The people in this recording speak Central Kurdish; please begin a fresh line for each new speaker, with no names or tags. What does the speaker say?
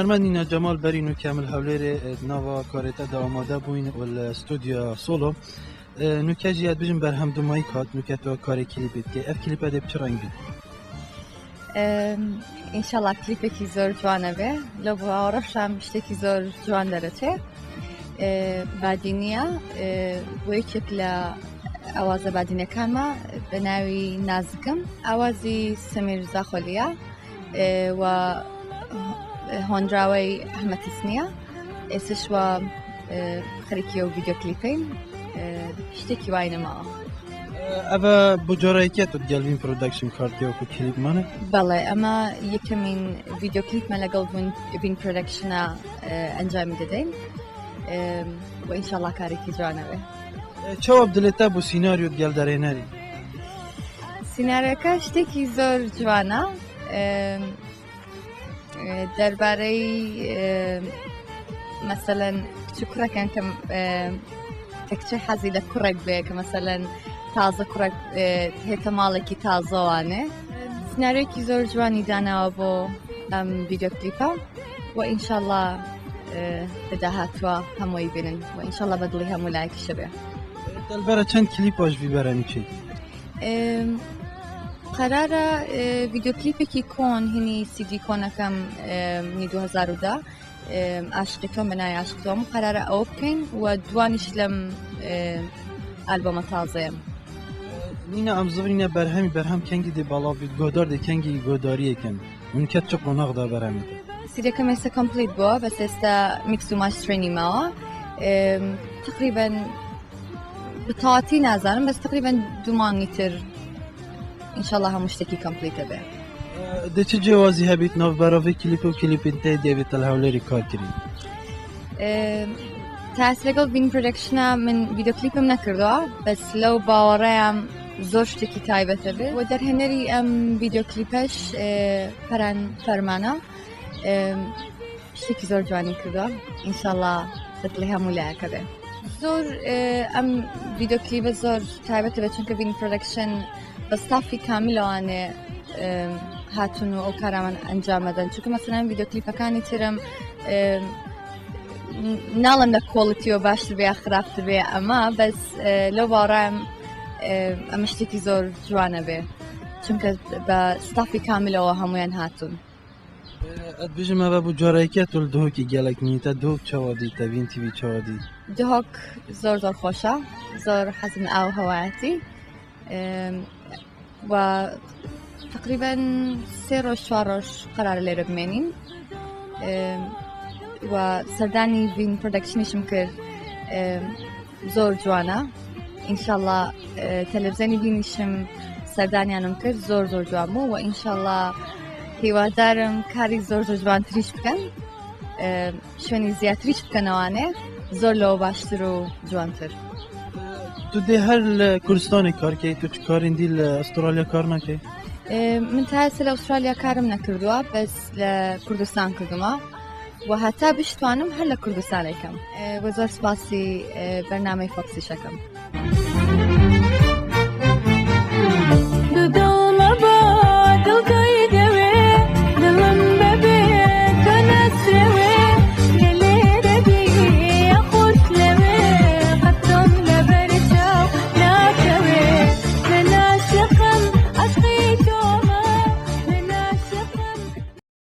هنرمانينا جمال برينو كامل هوليري نوا كاريتا دا آماده بوين والاستوديو سولو نوكاجيات بجن برهم دو مايكات نوكاتو كاري كليبت كي اف كليبت دي بچرنگ بي
ان شاء الله كليبكي زور جوانه به لو بعرفشم اشتكي زور جوان درته بعدينيا ويشكل اوازه بعدينيا كما بناوي نازكم اوازي سمير زاخوليا و هوندراوي احمد تسنيا اسشوا خريكيو فيديو كليبين اشتكي واينه معه
اما بجاريكيات ديالفين برودكشن كارتيو كليب مانه
بله اما يكمين فيديو كليب ملقل فين برودكشن انجام ددين وان شاء الله كاريكي جوانا به
جواب دلتا بو سيناريو ديال داريناري
سيناريو كاشتكي زور جوانا درباري مثلا شكرا كان كم تكتشي حزي لكرك بك مثلا تازه كرك هيتا مالكي تازه وانه سيناريو كي زور جواني دانا وبو فيديو كليبا وإن شاء الله بداهاتوا همو يبينن وإن شاء الله بدلي همو لايك الشبه
دلبرا چند كليب واش بيبراني چي
قرار فيديو كليبي كي كون هني سي دي كونكم من 2010 عشقتهم بناي عشقتهم قرار اوبن ودوانش لم ألبوم تازه
نينا امزورينا برهم كنگي دي بالا بيد گودار دي كنگي گوداري كن اون كت چو قوناق دا برهم
سيدي كم هسه كومبليت بو بس هسه ميكس وماستريني معه تقريبا بطاعتي نازلم بس تقريبا دومان نتر ان شاء الله همشتكي كومبليت به
ده چه جوازي هبيت ناف براوي كليب و كليب انت ديفيد الهولري كار كري
تاسرگل بين برودكشن من فيديو كليبم نكردوا بس لو باورام زوجتي تايبته به و در هنري فيديو كليبش پران فرمانا شتي زور جواني كردوا ان شاء الله تطلع ملاك به زور فيديو كليب زور تايبته به چونك بين برودكشن بستافي كامل وانه هاتونو او كارمان انجام دادن چونك مثلا فيديو كليب كاني ترم نالم دا كواليتي و باشتر بيا خرابتر بيا اما بس لو بارام امشتكي زور جوانا بي چونك بستافي كامل و هموين هاتون
بيجي ما بابو جاريكيات الدهوكي جالك نيتا دهوك چوادي تبين تي في چوادي
دهوك زور خوشا زور حزم او هواتي و تقريبا سيروش شواروش قرار لي ربمانين و سرداني فين برودكشنش مكر زور جوانا ان شاء الله تلفزيوني بينشم سرداني انا مكر زور جوامو وان شاء الله هیوادارم کاری زور جوان تریش بکن شونی زیاتریش بکن وانه زور لو باشتر و جوانتر
تو ده هر کردستان کار کی تو چه کارین دیل استرالیا کار نکی
من تاسل استرالیا کارم نکردوا بس لکردستان کردم و حتی بشتوانم هر لکردستان کم و زور سپاسی برنامه فوکسی شکم